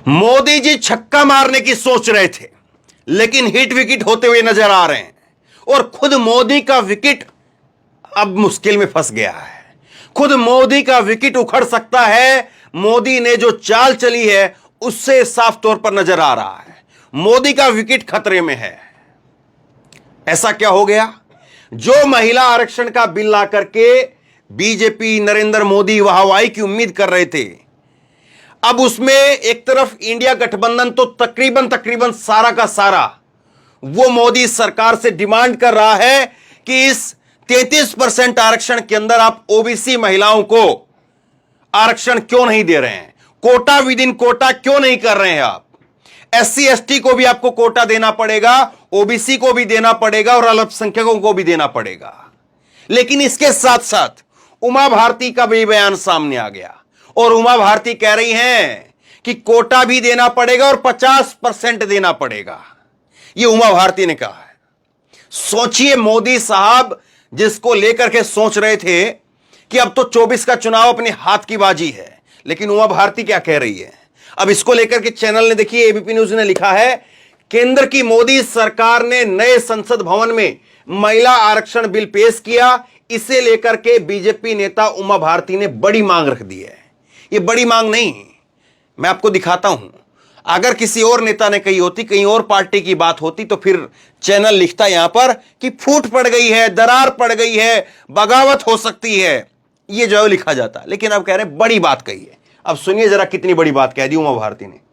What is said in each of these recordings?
मोदी जी छक्का मारने की सोच रहे थे, लेकिन हिट विकेट होते हुए नजर आ रहे हैं और खुद मोदी का विकेट अब मुश्किल में फंस गया है। खुद मोदी का विकेट उखड़ सकता है। मोदी ने जो चाल चली है उससे साफ तौर पर नजर आ रहा है मोदी का विकेट खतरे में है। ऐसा क्या हो गया? जो महिला आरक्षण का बिल ला करके बीजेपी नरेंद्र मोदी वाहवाही की उम्मीद कर रहे थे, अब उसमें एक तरफ इंडिया गठबंधन तो तकरीबन सारा का सारा वो मोदी सरकार से डिमांड कर रहा है कि इस 33% आरक्षण के अंदर आप ओबीसी महिलाओं को आरक्षण क्यों नहीं दे रहे हैं, कोटा विद इन कोटा क्यों नहीं कर रहे हैं आप। एससी एसटी को भी आपको कोटा देना पड़ेगा, ओबीसी को भी देना पड़ेगा और अल्पसंख्यकों को भी देना पड़ेगा। लेकिन इसके साथ साथ उमा भारती का भी बयान सामने आ गया और उमा भारती कह रही हैं कि कोटा भी देना पड़ेगा और 50% देना पड़ेगा। यह उमा भारती ने कहा है। सोचिए, मोदी साहब जिसको लेकर के सोच रहे थे कि अब तो 24 का चुनाव अपने हाथ की बाजी है, लेकिन उमा भारती क्या कह रही है? अब इसको लेकर के चैनल ने, देखिए एबीपी न्यूज ने लिखा है, केंद्र की मोदी सरकार ने नए संसद भवन में महिला आरक्षण बिल पेश किया। इसे लेकर के बीजेपी नेता उमा भारती ने बड़ी मांग रख दी है। ये बड़ी मांग नहीं, मैं आपको दिखाता हूं। अगर किसी और नेता ने कही होती, कहीं और पार्टी की बात होती, तो फिर चैनल लिखता यहां पर कि फूट पड़ गई है, दरार पड़ गई है, बगावत हो सकती है, ये जो लिखा जाता। लेकिन अब कह रहे हैं बड़ी बात कही है। अब सुनिए जरा कितनी बड़ी बात कह दी उमा भारती ने।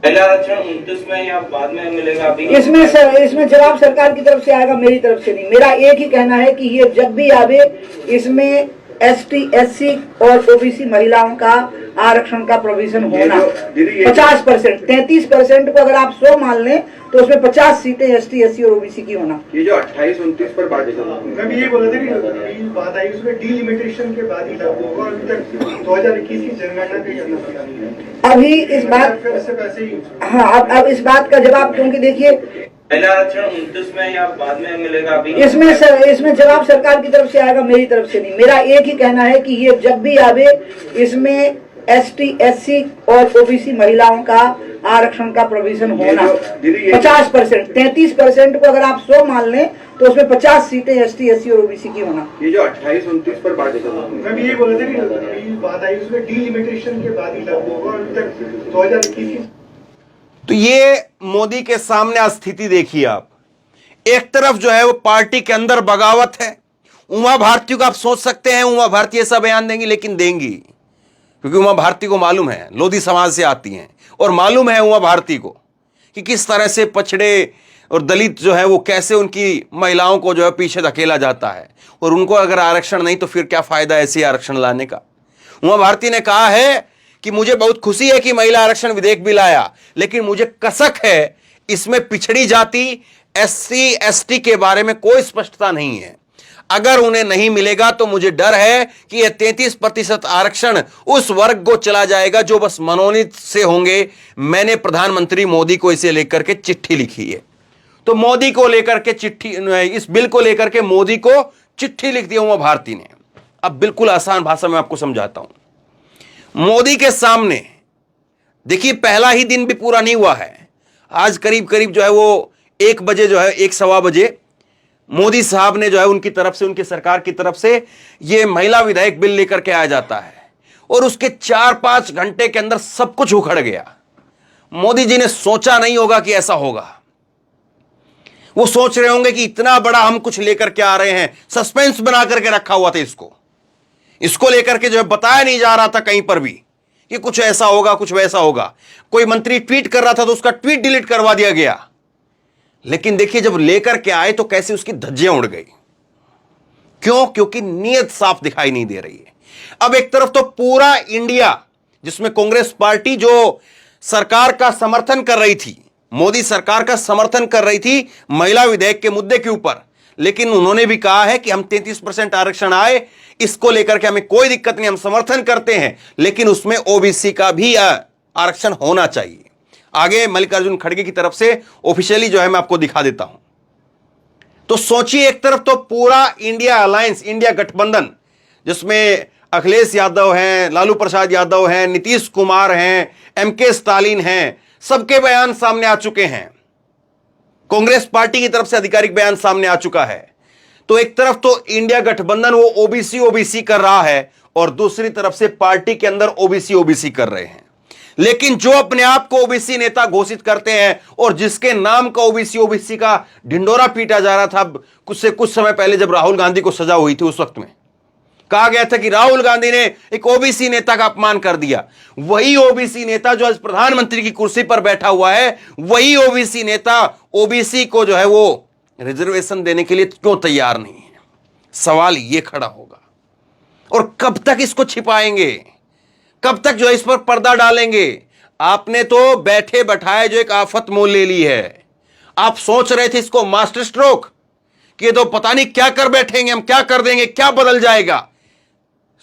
आरक्षण 29 में या बाद में मिलेगा? अभी इसमें जवाब सरकार की तरफ से आएगा, मेरी तरफ से नहीं। मेरा एक ही कहना है कि ये जब भी आवे, इसमें एसटी एससी और ओबीसी महिलाओं का आरक्षण का प्रोविजन होना 50%। 33% को अगर आप 100 मान लें तो उसमें 50 सीटें एसटी एससी और ओबीसी की होना। ये जो 28-29 पर बात है, मैं भी ये बोल रहा था कि बात आई उसमें डीलिमिटेशन के बाद ही लागू होगा। अभी तक 2021 की जनगणना का करना पता नहीं है। अभी इस बात अब इस बात का जवाब, क्योंकि देखिए आरक्षण 29 में या बाद में मिलेगा? अभी इसमें जवाब सरकार की तरफ से आएगा, मेरी तरफ से नहीं। मेरा एक ही कहना है कि ये जब भी आवे, इसमें एसटी एससी और ओबीसी महिलाओं का आरक्षण का प्रोविजन होना 50%। 33% को अगर आप 100 मान लें तो उसमें 50 सीटें एसटी एससी और ओबीसी की होना। ये जो 28-29 पर बात है, मैं भी ये बोल रहा था कि बात आई उसमें डीलिमिटेशन के बाद ही लागू होगा। अभी तक 2021 की। तो ये मोदी के सामने स्थिति देखिए आप। एक तरफ जो है वो पार्टी के अंदर बगावत है। उमा भारती को आप सोच सकते हैं उमा भारती ऐसा बयान देंगी, लेकिन देंगी क्योंकि उमा भारती को मालूम है, लोधी समाज से आती हैं और मालूम है उमा भारती को कि किस तरह से पछड़े और दलित जो है वो कैसे उनकी महिलाओं को जो है पीछे धकेला जाता है, और उनको अगर आरक्षण नहीं तो फिर क्या फायदा ऐसे आरक्षण लाने का। उमा भारती ने कहा है कि मुझे बहुत खुशी है कि महिला आरक्षण विधेयक भी लाया, लेकिन मुझे कसक है इसमें पिछड़ी जाति एससी एसटी के बारे में कोई स्पष्टता नहीं है। अगर उन्हें नहीं मिलेगा तो मुझे डर है कि यह 33% आरक्षण उस वर्ग को चला जाएगा जो बस मनोनीत से होंगे। मैंने प्रधानमंत्री मोदी को इसे लेकर के चिट्ठी लिखी है। तो मोदी को लेकर के चिट्ठी, इस बिल को लेकर के मोदी को चिट्ठी लिख दी उमा भारती ने। अब बिल्कुल आसान भाषा में आपको समझाता हूं। मोदी के सामने देखिए, पहला ही दिन भी पूरा नहीं हुआ है। आज करीब करीब जो है वो 1 बजे जो है 1-1:15 बजे मोदी साहब ने जो है उनकी तरफ से, उनकी सरकार की तरफ से ये महिला विधेयक बिल लेकर के आया जाता है और उसके 4-5 घंटे के अंदर सब कुछ उखड़ गया। मोदी जी ने सोचा नहीं होगा कि ऐसा होगा। वो सोच रहे होंगे कि इतना बड़ा हम कुछ लेकर के आ रहे हैं, सस्पेंस बना करके रखा हुआ था। इसको लेकर के जो है बताया नहीं जा रहा था कहीं पर भी कि कुछ ऐसा होगा, कुछ वैसा होगा। कोई मंत्री ट्वीट कर रहा था तो उसका ट्वीट डिलीट करवा दिया गया। लेकिन देखिए जब लेकर के आए तो कैसे उसकी धज्जियां उड़ गई। क्यों? क्योंकि नीयत साफ दिखाई नहीं दे रही है। अब एक तरफ तो पूरा इंडिया, जिसमें कांग्रेस पार्टी जो सरकार का समर्थन कर रही थी, मोदी सरकार का समर्थन कर रही थी महिला विधेयक के मुद्दे के ऊपर, लेकिन उन्होंने भी कहा है कि हम 33% आरक्षण आए, इसको लेकर के हमें कोई दिक्कत नहीं, हम समर्थन करते हैं, लेकिन उसमें ओबीसी का भी आरक्षण होना चाहिए। आगे मल्लिकार्जुन खड़गे की तरफ से ऑफिशियली जो है मैं आपको दिखा देता हूं। तो सोचिए, एक तरफ तो पूरा इंडिया अलायंस, इंडिया गठबंधन, जिसमें अखिलेश यादव हैं, लालू प्रसाद यादव हैं, नीतीश कुमार हैं, एमके स्टालिन हैं, सबके बयान सामने आ चुके हैं। कांग्रेस पार्टी की तरफ से आधिकारिक बयान सामने आ चुका है। तो एक तरफ तो इंडिया गठबंधन वो ओबीसी कर रहा है और दूसरी तरफ से पार्टी के अंदर ओबीसी कर रहे हैं। लेकिन जो अपने आप को ओबीसी नेता घोषित करते हैं और जिसके नाम का ओबीसी का ढिंडोरा पीटा जा रहा था कुछ समय पहले, जब राहुल गांधी को सजा हुई थी, उस वक्त में कहा गया था कि राहुल गांधी ने एक ओबीसी नेता का अपमान कर दिया। वही ओबीसी नेता जो आज प्रधानमंत्री की कुर्सी पर बैठा हुआ है, वही ओबीसी नेता ओबीसी को जो है वो रिजर्वेशन देने के लिए क्यों तैयार नहीं है? सवाल यह खड़ा होगा। और कब तक इसको छिपाएंगे? कब तक जो इस पर पर्दा डालेंगे? आपने तो बैठे बैठाए जो एक आफत मोल ले ली है। आप सोच रहे थे इसको मास्टर स्ट्रोक कि तो पता नहीं क्या कर बैठेंगे, हम क्या कर देंगे, क्या बदल जाएगा।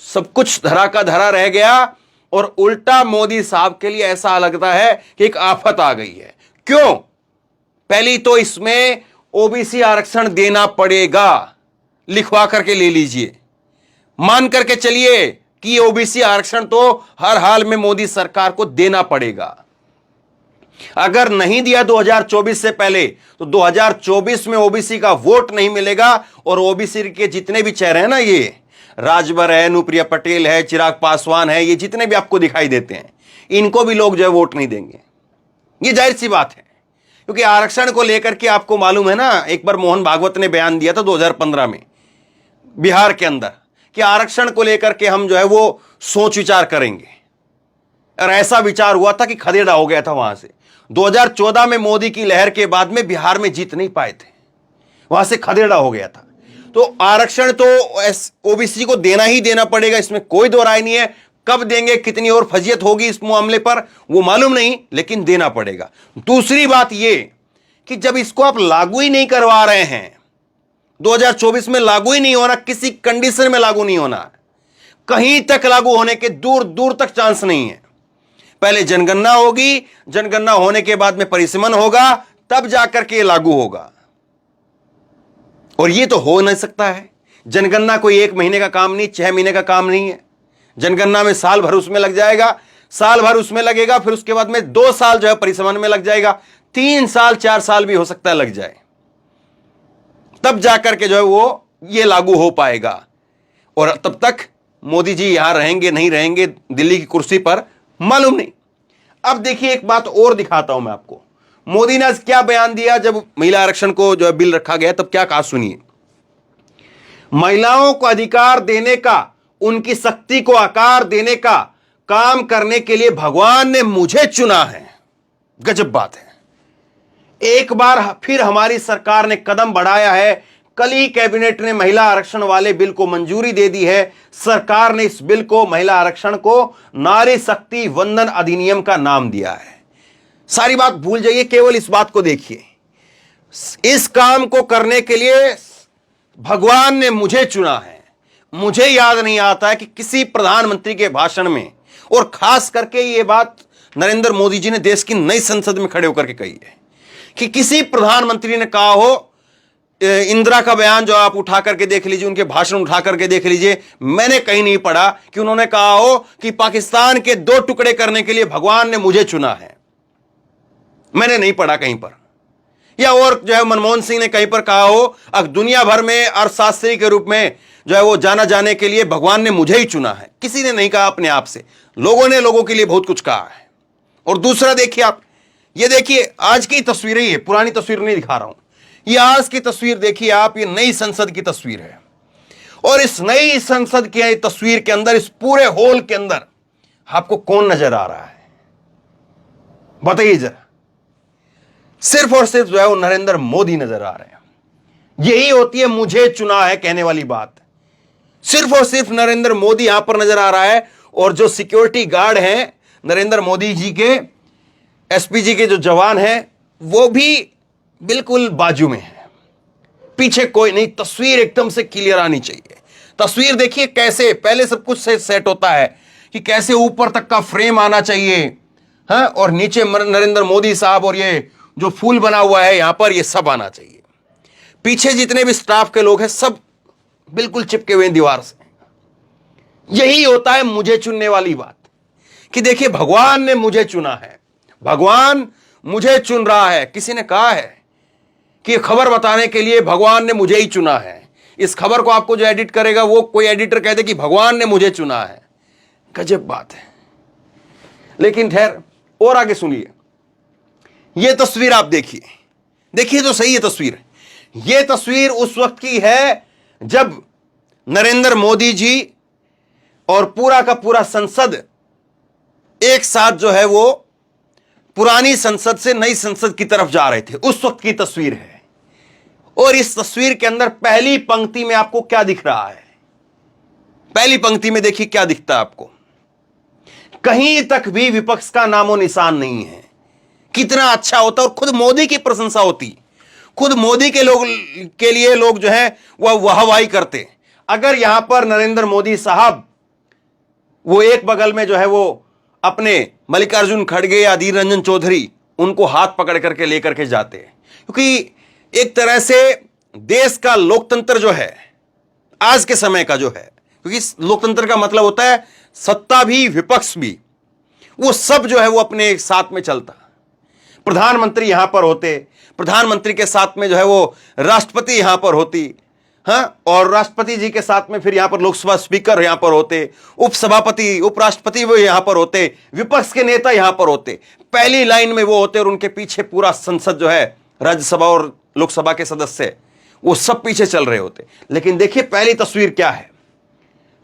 सब कुछ धरा का धरा रह गया और उल्टा मोदी साहब के लिए ऐसा लगता है कि एक आफत आ गई है। क्यों? पहली तो इसमें ओबीसी आरक्षण देना पड़ेगा, लिखवा करके ले लीजिए, मान करके चलिए कि ओबीसी आरक्षण तो हर हाल में मोदी सरकार को देना पड़ेगा। अगर नहीं दिया 2024 से पहले तो 2024 में ओबीसी का वोट नहीं मिलेगा और ओबीसी के जितने भी चेहरे हैं ना, ये राजभर है, अनुप्रिया पटेल है, चिराग पासवान है, ये जितने भी आपको दिखाई देते हैं, इनको भी लोग जो है वोट नहीं देंगे। ये जाहिर सी बात है, क्योंकि आरक्षण को लेकर के आपको मालूम है ना, एक बार मोहन भागवत ने बयान दिया था 2015 में बिहार के अंदर कि आरक्षण को लेकर के हम जो है वो सोच विचार करेंगे, और ऐसा विचार हुआ था कि खदेड़ा हो गया था वहां से। 2014 में मोदी की लहर के बाद में बिहार में जीत नहीं पाए थे, वहां से खदेड़ा हो गया था। तो आरक्षण तो ओबीसी को देना ही देना पड़ेगा, इसमें कोई दो राय नहीं है। कब देंगे, कितनी और फजीयत होगी इस मामले पर वो मालूम नहीं, लेकिन देना पड़ेगा। दूसरी बात यह कि जब इसको आप लागू ही नहीं करवा रहे हैं, 2024 में लागू ही नहीं होना, किसी कंडीशन में लागू नहीं होना, कहीं तक लागू होने के दूर दूर तक चांस नहीं है। पहले जनगणना होगी, जनगणना होने के बाद में परिसीमन होगा, तब जाकर के लागू होगा। और ये तो हो नहीं सकता है। जनगणना कोई 1 महीने का काम नहीं, 6 महीने का काम नहीं है। जनगणना में साल भर उसमें लग जाएगा, साल भर उसमें लगेगा, फिर उसके बाद में 2 साल जो है परिसीमन में लग जाएगा, 3 साल 4 साल भी हो सकता है लग जाए, तब जाकर के जो है वो ये लागू हो पाएगा। और तब तक मोदी जी यहां रहेंगे नहीं रहेंगे दिल्ली की कुर्सी पर, मालूम नहीं। अब देखिए एक बात और दिखाता हूं मैं आपको, मोदी ने आज क्या बयान दिया जब महिला आरक्षण को जो है बिल रखा गया, तब क्या कहा सुनिए। महिलाओं को अधिकार देने का, उनकी शक्ति को आकार देने का काम करने के लिए भगवान ने मुझे चुना है। गजब बात है। एक बार फिर हमारी सरकार ने कदम बढ़ाया है। कल ही कैबिनेट ने महिला आरक्षण वाले बिल को मंजूरी दे दी है। सरकार ने इस बिल को, महिला आरक्षण को, नारी शक्ति वंदन अधिनियम का नाम दिया है। सारी बात भूल जाइए, केवल इस बात को देखिए। इस काम को करने के लिए भगवान ने मुझे चुना है। मुझे याद नहीं आता है कि किसी प्रधानमंत्री के भाषण में, और खास करके यह बात नरेंद्र मोदी जी ने देश की नई संसद में खड़े होकर के कही है, कि किसी प्रधानमंत्री ने कहा हो, इंदिरा का बयान जो आप उठा करके देख लीजिए, उनके भाषण उठा करके देख लीजिए, मैंने कहीं नहीं पढ़ा कि उन्होंने कहा हो कि पाकिस्तान के 2 टुकड़े करने के लिए भगवान ने मुझे चुना है। मैंने नहीं पढ़ा कहीं पर। या और जो है मनमोहन सिंह ने कहीं पर कहा हो, अब दुनिया भर में अर्थशास्त्री के रूप में जो है वो जाना जाने के लिए भगवान ने मुझे ही चुना है। किसी ने नहीं कहा अपने आप से, लोगों ने लोगों के लिए बहुत कुछ कहा है। और दूसरा देखिए आप, ये देखिए आज की तस्वीरें, ये पुरानी तस्वीर नहीं दिखा रहा हूं, ये आज की तस्वीर देखिए आप, ये नई संसद की तस्वीर है। और इस नई संसद की तस्वीर के अंदर, इस पूरे हॉल के अंदर आपको कौन नजर आ रहा है बताइए जरा। सिर्फ और सिर्फ जो है वो नरेंद्र मोदी नजर आ रहे हैं। यही होती है मुझे चुना है कहने वाली बात। सिर्फ और सिर्फ नरेंद्र मोदी यहां पर नजर आ रहा है। और जो सिक्योरिटी गार्ड हैं नरेंद्र मोदी जी के, एसपीजी के जो जवान हैं, वो भी बिल्कुल बाजू में है, पीछे कोई नहीं। तस्वीर एकदम से क्लियर आनी चाहिए। तस्वीर देखिए कैसे पहले सब कुछ सेट होता है कि कैसे ऊपर तक का फ्रेम आना चाहिए, हाँ, और नीचे नरेंद्र मोदी साहब और ये जो फूल बना हुआ है यहां पर, ये सब आना चाहिए। पीछे जितने भी स्टाफ के लोग हैं सब बिल्कुल चिपके हुए दीवार से। यही होता है मुझे चुनने वाली बात, कि देखिए भगवान ने मुझे चुना है, भगवान मुझे चुन रहा है। किसी ने कहा है कि खबर बताने के लिए भगवान ने मुझे ही चुना है। इस खबर को आपको जो एडिट करेगा वो कोई एडिटर कह दे कि भगवान ने मुझे चुना है, गजब बात है। लेकिन ठहर, और आगे सुनिए, यह तस्वीर आप देखिए, देखिए तो सही है तस्वीर। यह तस्वीर उस वक्त की है जब नरेंद्र मोदी जी और पूरा का पूरा संसद एक साथ जो है वो पुरानी संसद से नई संसद की तरफ जा रहे थे, उस वक्त की तस्वीर है। और इस तस्वीर के अंदर पहली पंक्ति में आपको क्या दिख रहा है? पहली पंक्ति में देखिए क्या दिखता है आपको, कहीं तक भी विपक्ष का नामो निशान नहीं है। कितना अच्छा होता, और खुद मोदी की प्रशंसा होती, खुद मोदी के लोग के लिए लोग जो है वह वाहवाही करते। अगर यहां पर नरेंद्र मोदी साहब वो एक बगल में जो है वो अपने मल्लिकार्जुन खड़गे या अधीर रंजन चौधरी उनको हाथ पकड़ करके लेकर के जाते हैं, क्योंकि एक तरह से देश का लोकतंत्र जो है आज के समय का जो है, क्योंकि लोकतंत्र का मतलब होता है सत्ता भी विपक्ष भी, वो सब जो है वो अपने एक साथ में चलता। प्रधानमंत्री यहां पर होते, प्रधानमंत्री के साथ में जो है वो राष्ट्रपति यहां पर होती, हाँ, और राष्ट्रपति जी के साथ में फिर यहां पर लोकसभा स्पीकर यहां पर होते, उपसभापति उपराष्ट्रपति वो यहां पर होते, विपक्ष के नेता यहां पर होते, पहली लाइन में वो होते, और उनके पीछे पूरा संसद जो है, राज्यसभा और लोकसभा के सदस्य, वो सब पीछे चल रहे होते। लेकिन देखिए पहली तस्वीर क्या है,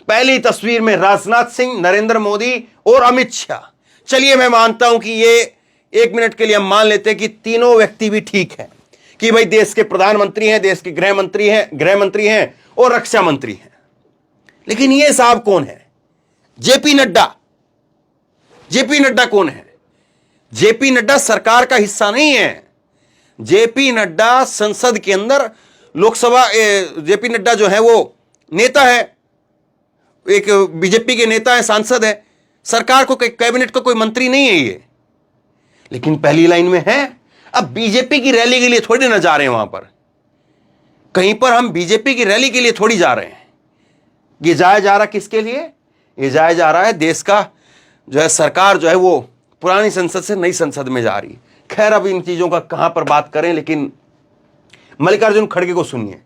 पहली तस्वीर में राजनाथ सिंह, नरेंद्र मोदी और अमित शाह। चलिए मैं मानता हूं कि ये एक मिनट के लिए हम मान लेते हैं कि तीनों व्यक्ति भी ठीक है, कि भाई देश के प्रधानमंत्री हैं, देश के गृह मंत्री हैं और रक्षा मंत्री हैं। लेकिन ये साहब कौन है? जेपी नड्डा। जेपी नड्डा कौन है? जेपी नड्डा सरकार का हिस्सा नहीं है। जेपी नड्डा संसद के अंदर लोकसभा, जेपी नड्डा जो है वो नेता है, एक बीजेपी के नेता है, सांसद है, सरकार को कैबिनेट का कोई मंत्री नहीं है ये। लेकिन पहली लाइन में है। अब बीजेपी की रैली के लिए थोड़ी ना जा रहे हैं वहां पर, कहीं पर हम बीजेपी की रैली के लिए थोड़ी जा रहे हैं। ये जाया जा रहा किसके लिए? ये जाया जा रहा है देश का जो है सरकार जो है वो पुरानी संसद से नई संसद में जा रही है। खैर अब इन चीजों का कहां पर बात करें, लेकिन मल्लिकार्जुन खड़गे को सुनिए।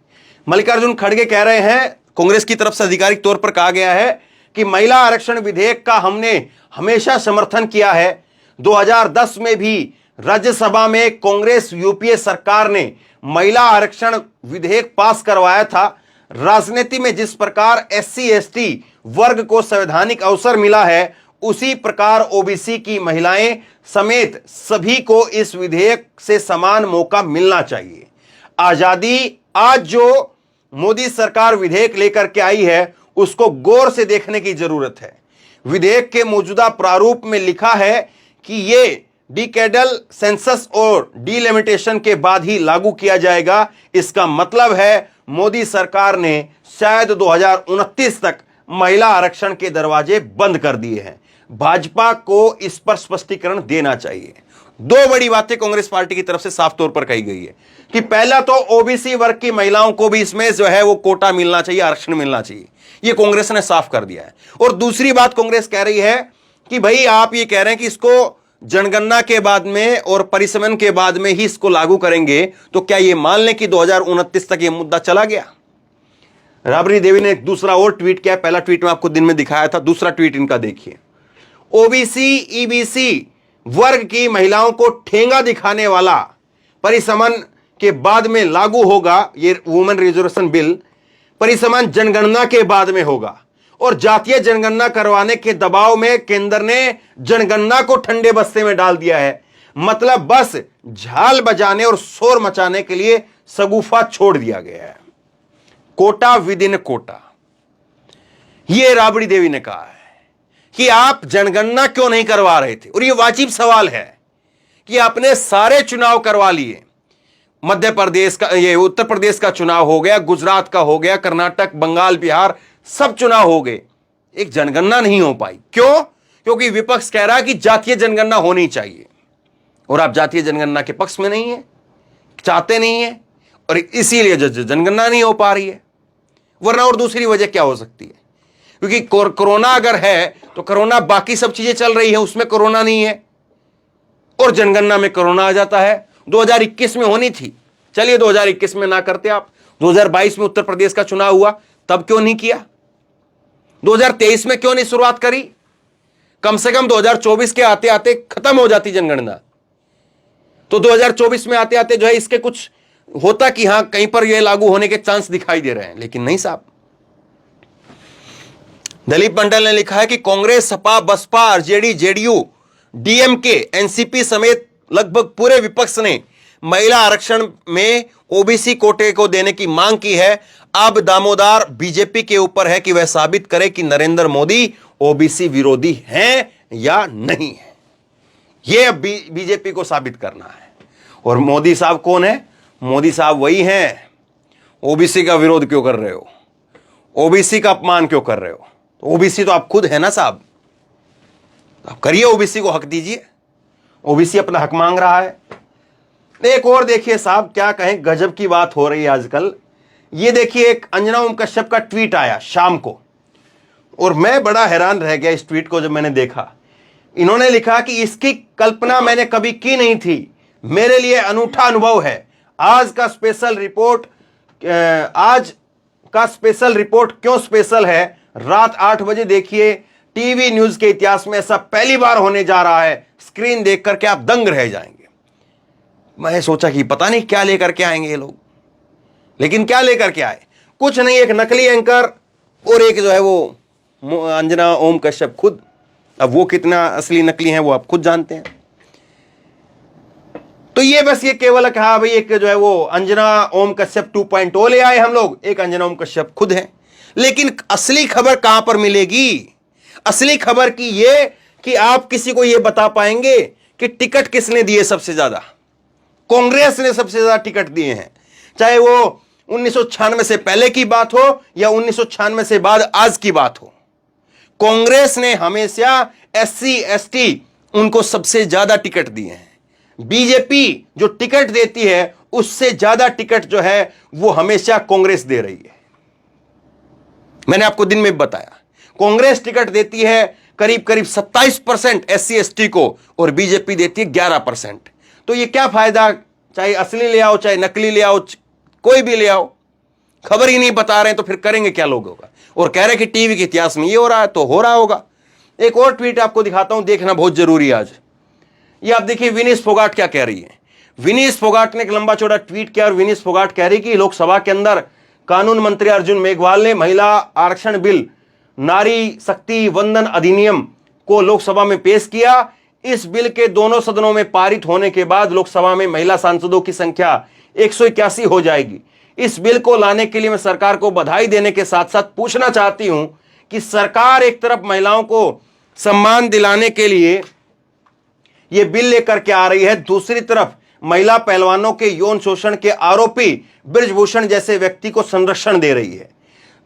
मल्लिकार्जुन खड़गे कह रहे हैं, कांग्रेस की तरफ से आधिकारिक तौर पर कहा गया है कि महिला आरक्षण विधेयक का हमने हमेशा समर्थन किया है। 2010 में भी राज्यसभा में कांग्रेस यूपीए सरकार ने महिला आरक्षण विधेयक पास करवाया था। राजनीति में जिस प्रकार एससी एसटी वर्ग को संवैधानिक अवसर मिला है, उसी प्रकार ओबीसी की महिलाएं समेत सभी को इस विधेयक से समान मौका मिलना चाहिए। आजादी आज जो मोदी सरकार विधेयक लेकर के आई है उसको गौर से देखने की जरूरत है। विधेयक के मौजूदा प्रारूप में लिखा है कि ये डिकेडल सेंसस और डिलिमिटेशन के बाद ही लागू किया जाएगा। इसका मतलब है मोदी सरकार ने शायद 2029 तक महिला आरक्षण के दरवाजे बंद कर दिए हैं। भाजपा को इस पर स्पष्टीकरण देना चाहिए। दो बड़ी बातें कांग्रेस पार्टी की तरफ से साफ तौर पर कही गई है कि पहला तो ओबीसी वर्ग की महिलाओं को भी इसमें जो है वो कोटा मिलना चाहिए, आरक्षण मिलना चाहिए, ये कांग्रेस ने साफ कर दिया है। और दूसरी बात कांग्रेस कह रही है कि भाई आप ये कह रहे हैं कि इसको जनगणना के बाद में और परिसमन के बाद में ही इसको लागू करेंगे, तो क्या ये मान लें कि 2029 तक ये मुद्दा चला गया? राबड़ी देवी ने एक दूसरा और ट्वीट किया। पहला ट्वीट में आपको दिन में दिखाया था, दूसरा ट्वीट इनका देखिए। ओबीसी ईबीसी वर्ग की महिलाओं को ठेंगा दिखाने वाला परिसमन के बाद में लागू होगा ये वुमेन रिजर्वेशन बिल। परिसमन जनगणना के बाद में होगा और जातीय जनगणना करवाने के दबाव में केंद्र ने जनगणना को ठंडे बस्ते में डाल दिया है। मतलब बस झाल बजाने और शोर मचाने के लिए सगुफा छोड़ दिया गया है। कोटा विद इन कोटा, यह राबड़ी देवी ने कहा है कि आप जनगणना क्यों नहीं करवा रहे थे। और यह वाजिब सवाल है कि आपने सारे चुनाव करवा लिए। मध्य प्रदेश का, ये उत्तर प्रदेश का चुनाव हो गया, गुजरात का हो गया, कर्नाटक, बंगाल, बिहार, सब चुनाव हो गए, एक जनगणना नहीं हो पाई। क्यों? क्योंकि विपक्ष कह रहा है कि जातीय जनगणना होनी चाहिए और आप जातीय जनगणना के पक्ष में नहीं है, चाहते नहीं है, और इसीलिए जनगणना नहीं हो पा रही है। वरना और दूसरी वजह क्या हो सकती है? क्योंकि कोरोना अगर है तो कोरोना बाकी सब चीजें चल रही है, उसमें कोरोना नहीं है, और जनगणना में कोरोना आ जाता है। 2021 में होनी थी, चलिए 2021 में ना करते आप, 2022 में उत्तर प्रदेश का चुनाव हुआ तब क्यों नहीं किया, 2023 में क्यों नहीं शुरुआत करी, कम से कम 2024 के आते आते खत्म हो जाती जनगणना, तो 2024 में आते आते जो है इसके कुछ होता कि हां कहीं पर यह लागू होने के चांस दिखाई दे रहे हैं, लेकिन नहीं साहब। दिलीप मंडल ने लिखा है कि Congress, SP, BSP, RJD, JDU, DMK, NCP समेत लगभग पूरे विपक्ष ने महिला आरक्षण में ओबीसी कोटे को देने की मांग की है। अब दामोदर बीजेपी के ऊपर है कि वह साबित करे कि नरेंद्र मोदी ओबीसी विरोधी हैं या नहीं है। यह अब बीजेपी को साबित करना है। और मोदी साहब कौन है? मोदी साहब वही हैं, ओबीसी का विरोध क्यों कर रहे हो, ओबीसी का अपमान क्यों कर रहे हो? तो ओबीसी तो आप खुद है ना साहब, आप करिए, ओबीसी को हक दीजिए, ओबीसी अपना हक मांग रहा है। एक और देखिए साहब, क्या कहें, गजब की बात हो रही है आजकल। ये देखिए, एक अंजना ओम कश्यप का ट्वीट आया शाम को, और मैं बड़ा हैरान रह गया इस ट्वीट को जब मैंने देखा। इन्होंने लिखा कि इसकी कल्पना मैंने कभी की नहीं थी, मेरे लिए अनूठा अनुभव है। आज का स्पेशल रिपोर्ट क्यों स्पेशल है? रात 8 बजे देखिए, टीवी न्यूज के इतिहास में ऐसा पहली बार होने जा रहा है। स्क्रीन देख करके आप दंग रह जाएंगे। मैं सोचा कि पता नहीं क्या लेकर के आएंगे ये लोग, लेकिन क्या लेकर के आए? कुछ नहीं, एक नकली एंकर और एक जो है वो अंजना ओम कश्यप खुद। अब वो कितना असली नकली हैं वो आप खुद जानते हैं। तो ये बस ये केवल कहा भाई, एक जो है वो अंजना ओम कश्यप 2.0 ले आए हम लोग, एक अंजना ओम कश्यप खुद है। लेकिन असली खबर कहां पर मिलेगी? असली खबर की ये कि आप किसी को ये बता पाएंगे कि टिकट किसने दिए सबसे ज्यादा? कांग्रेस ने सबसे ज्यादा टिकट दिए हैं, चाहे वो 1996 से पहले की बात हो या 1996 से बाद आज की बात हो। कांग्रेस ने हमेशा SC ST उनको सबसे ज्यादा टिकट दिए हैं। बीजेपी जो टिकट देती है उससे ज्यादा टिकट जो है वो हमेशा कांग्रेस दे रही है। मैंने आपको दिन में बताया, कांग्रेस टिकट देती है करीब करीब 27% SC ST को, और बीजेपी देती है 11%। तो ये क्या फायदा? चाहे असली ले आओ, चाहे नकली ले आओ, कोई भी ले आओ, खबर ही नहीं बता रहे हैं तो फिर करेंगे क्या लोगों का? और कह रहे कि टीवी के इतिहास में ये हो रहा है तो हो रहा होगा। एक और ट्वीट आपको दिखाता हूं, देखना बहुत जरूरी है आज। ये आप देखिए, विनीश फोगाट क्या कह रही है। विनीश फोगाट ने एक लंबा चौड़ा ट्वीट किया और विनीश फोगाट कह रही कि लोकसभा के अंदर कानून मंत्री अर्जुन मेघवाल ने महिला आरक्षण बिल, नारी शक्ति वंदन अधिनियम को लोकसभा में पेश किया। इस बिल के दोनों सदनों में पारित होने के बाद लोकसभा में महिला सांसदों की संख्या 181 हो जाएगी। इस बिल को लाने के लिए मैं सरकार को बधाई देने के साथ साथ पूछना चाहती हूं कि सरकार एक तरफ महिलाओं को सम्मान दिलाने के लिए यह बिल लेकर के आ रही है, दूसरी तरफ महिला पहलवानों के यौन शोषण के आरोपी बृजभूषण जैसे व्यक्ति को संरक्षण दे रही है।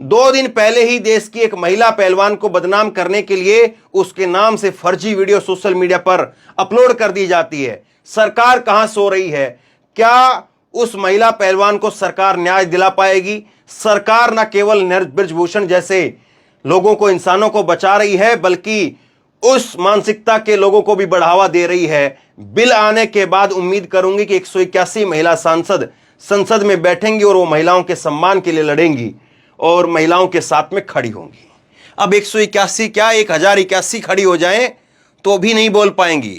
2 दिन पहले ही देश की एक महिला पहलवान को बदनाम करने के लिए उसके नाम से फर्जी वीडियो सोशल मीडिया पर अपलोड कर दी जाती है। सरकार कहां सो रही है? क्या उस महिला पहलवान को सरकार न्याय दिला पाएगी? सरकार न केवल बृजभूषण जैसे लोगों को, इंसानों को बचा रही है, बल्कि उस मानसिकता के लोगों को भी बढ़ावा दे रही है। बिल आने के बाद उम्मीद करूंगी कि 181 महिला सांसद संसद में बैठेंगी और वो महिलाओं के सम्मान के लिए लड़ेंगी और महिलाओं के साथ में खड़ी होंगी। अब 181 क्या 1081 खड़ी हो जाएं तो भी नहीं बोल पाएंगी,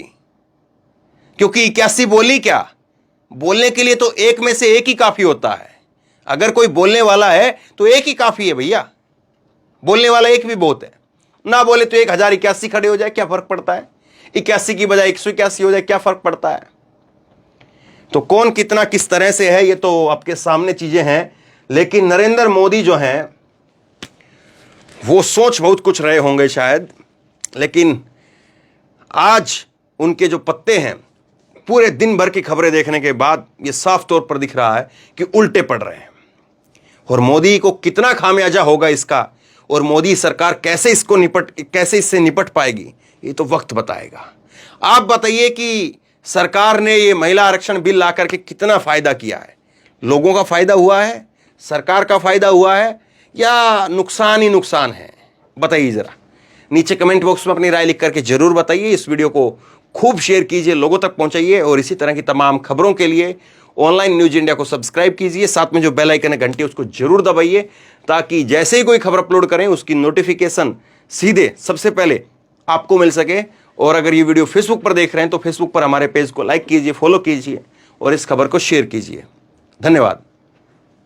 क्योंकि 81 बोली क्या? बोलने के लिए तो एक में से एक ही काफी होता है। अगर कोई बोलने वाला है तो एक ही काफी है भैया, बोलने वाला एक भी बहुत है। ना बोले तो 1081 खड़े हो जाए, क्या फर्क पड़ता है? 81 की बजाय 181 हो जाए, क्या फर्क पड़ता है? तो कौन कितना किस तरह से है ये तो आपके सामने चीजें हैं। लेकिन नरेंद्र मोदी जो हैं वो सोच बहुत कुछ रहे होंगे शायद, लेकिन आज उनके जो पत्ते हैं, पूरे दिन भर की खबरें देखने के बाद ये साफ तौर पर दिख रहा है कि उल्टे पड़ रहे हैं। और मोदी को कितना खामियाजा होगा इसका, और मोदी सरकार कैसे इससे निपट पाएगी, ये तो वक्त बताएगा। आप बताइए कि सरकार ने ये महिला आरक्षण बिल ला करके कितना फायदा किया है? लोगों का फायदा हुआ है, सरकार का फायदा हुआ है, या नुकसान ही नुकसान है? बताइए जरा, नीचे कमेंट बॉक्स में अपनी राय लिख करके जरूर बताइए। इस वीडियो को खूब शेयर कीजिए, लोगों तक पहुंचाइए और इसी तरह की तमाम खबरों के लिए ऑनलाइन न्यूज इंडिया को सब्सक्राइब कीजिए। साथ में जो बेल आइकन है घंटी, उसको जरूर दबाइए ताकि जैसे ही कोई खबर अपलोड करें उसकी नोटिफिकेशन सीधे सबसे पहले आपको मिल सके। और अगर ये वीडियो फेसबुक पर देख रहे हैं तो फेसबुक पर हमारे पेज को लाइक कीजिए, फॉलो कीजिए और इस खबर को शेयर कीजिए। धन्यवाद।